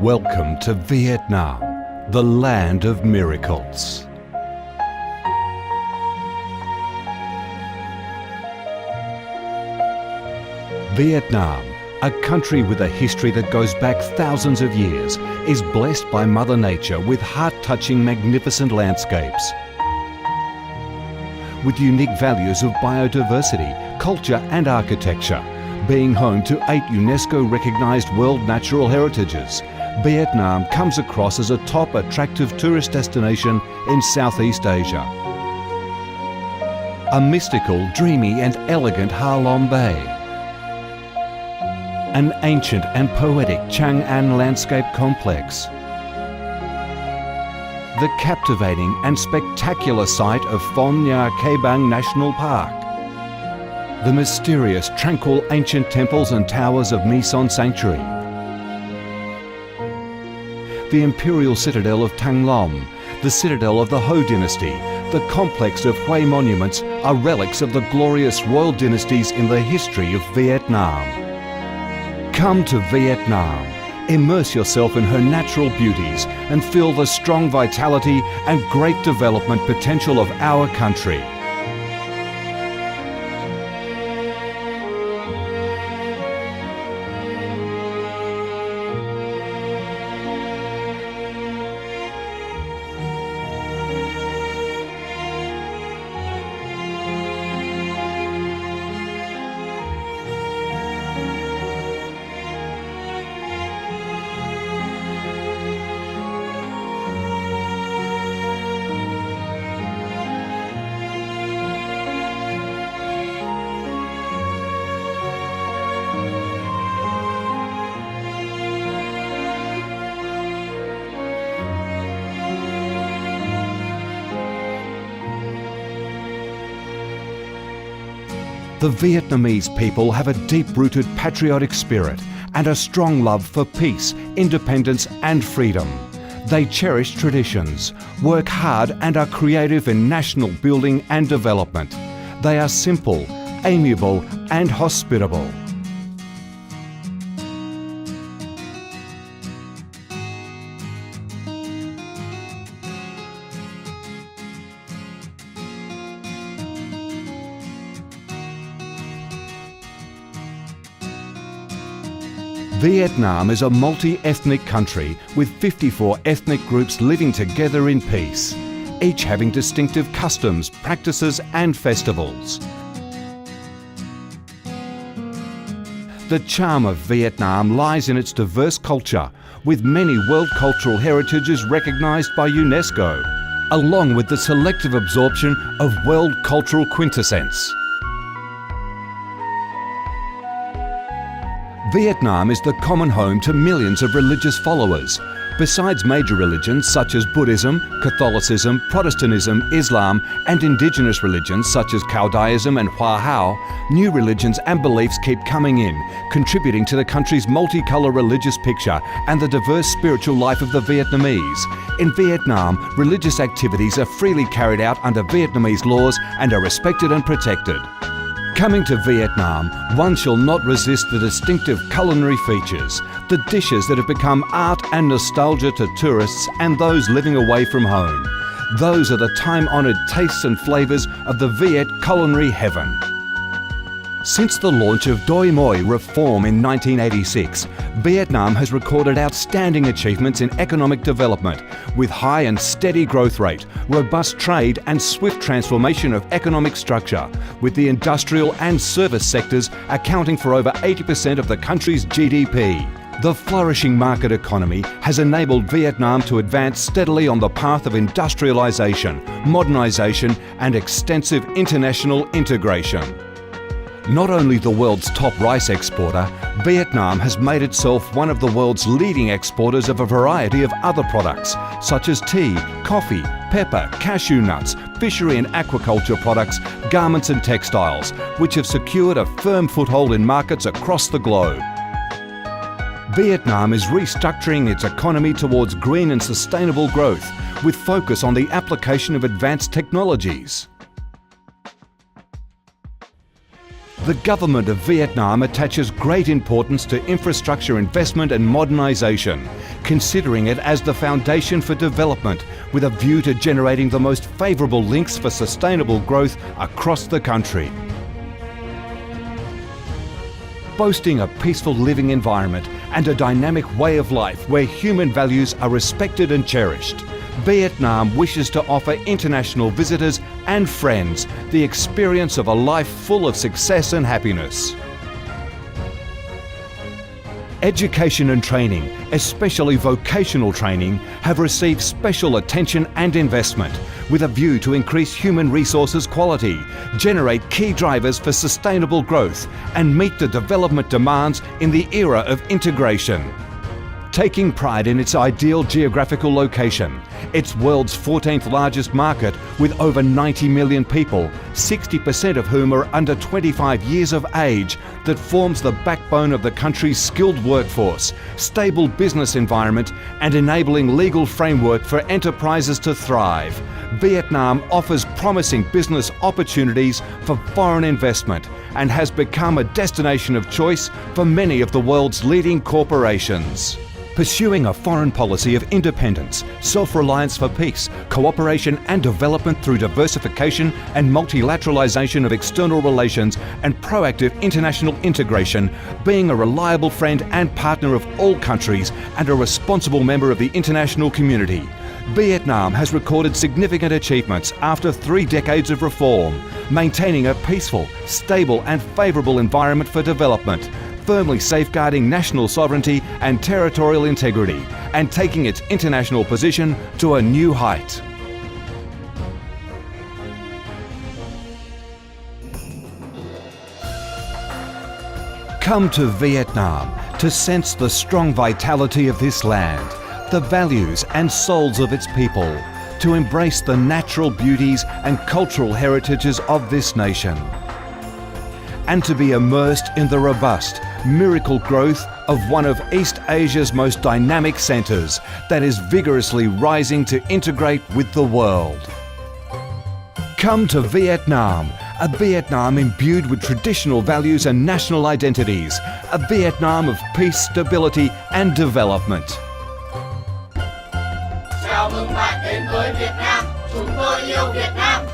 Welcome to Vietnam, the land of miracles. Vietnam, a country with a history that goes back thousands of years, is blessed by Mother Nature with heart-touching, magnificent landscapes. With unique values of biodiversity, culture and architecture, being home to 8 UNESCO-recognised World Natural Heritages, Vietnam comes across as a top attractive tourist destination in Southeast Asia. A mystical, dreamy and elegant Ha Long Bay. An ancient and poetic Chang An landscape complex. The captivating and spectacular site of Phong Nha Ke Bang National Park. The mysterious, tranquil ancient temples and towers of My Son Sanctuary. The imperial citadel of Thăng Long, the citadel of the Ho dynasty, the complex of Hue monuments are relics of the glorious royal dynasties in the history of Vietnam. Come to Vietnam, immerse yourself in her natural beauties and feel the strong vitality and great development potential of our country. The Vietnamese people have a deep-rooted patriotic spirit and a strong love for peace, independence and freedom. They cherish traditions, work hard and are creative in national building and development. They are simple, amiable and hospitable. Vietnam is a multi-ethnic country with 54 ethnic groups living together in peace, each having distinctive customs, practices and festivals. The charm of Vietnam lies in its diverse culture, with many World Cultural Heritages recognised by UNESCO, along with the selective absorption of World Cultural Quintessence. Vietnam is the common home to millions of religious followers. Besides major religions such as Buddhism, Catholicism, Protestantism, Islam and indigenous religions such as Caodaism and Hoa Hao, new religions and beliefs keep coming in, contributing to the country's multicolour religious picture and the diverse spiritual life of the Vietnamese. In Vietnam, religious activities are freely carried out under Vietnamese laws and are respected and protected. Coming to Vietnam, one shall not resist the distinctive culinary features, the dishes that have become art and nostalgia to tourists and those living away from home. Those are the time-honoured tastes and flavours of the Viet culinary heaven. Since the launch of Doi Moi reform in 1986, Vietnam has recorded outstanding achievements in economic development, with high and steady growth rate, robust trade and swift transformation of economic structure, with the industrial and service sectors accounting for over 80% of the country's GDP. The flourishing market economy has enabled Vietnam to advance steadily on the path of industrialisation, modernisation and extensive international integration. Not only the world's top rice exporter, Vietnam has made itself one of the world's leading exporters of a variety of other products, such as tea, coffee, pepper, cashew nuts, fishery and aquaculture products, garments and textiles, which have secured a firm foothold in markets across the globe. Vietnam is restructuring its economy towards green and sustainable growth, with focus on the application of advanced technologies. The government of Vietnam attaches great importance to infrastructure investment and modernisation, considering it as the foundation for development with a view to generating the most favourable links for sustainable growth across the country. Boasting a peaceful living environment and a dynamic way of life where human values are respected and cherished, Vietnam wishes to offer international visitors and friends the experience of a life full of success and happiness. Education and training, especially vocational training, have received special attention and investment with a view to increase human resources quality, generate key drivers for sustainable growth, and meet the development demands in the era of integration. Taking pride in its ideal geographical location, its world's 14th largest market with over 90 million people, 60% of whom are under 25 years of age, that forms the backbone of the country's skilled workforce, stable business environment, and enabling legal framework for enterprises to thrive, Vietnam offers promising business opportunities for foreign investment and has become a destination of choice for many of the world's leading corporations. Pursuing a foreign policy of independence, self-reliance for peace, cooperation and development through diversification and multilateralization of external relations and proactive international integration, being a reliable friend and partner of all countries and a responsible member of the international community. Vietnam has recorded significant achievements after 3 decades of reform, maintaining a peaceful, stable and favourable environment for development, firmly safeguarding national sovereignty and territorial integrity, and taking its international position to a new height. Come to Vietnam to sense the strong vitality of this land, the values and souls of its people, to embrace the natural beauties and cultural heritages of this nation, and to be immersed in the robust, miracle growth of one of East Asia's most dynamic centres that is vigorously rising to integrate with the world. Come to Vietnam, a Vietnam imbued with traditional values and national identities, a Vietnam of peace, stability and development. Chào mừng bạn đến với Việt Nam, chúng tôi yêu Việt Nam.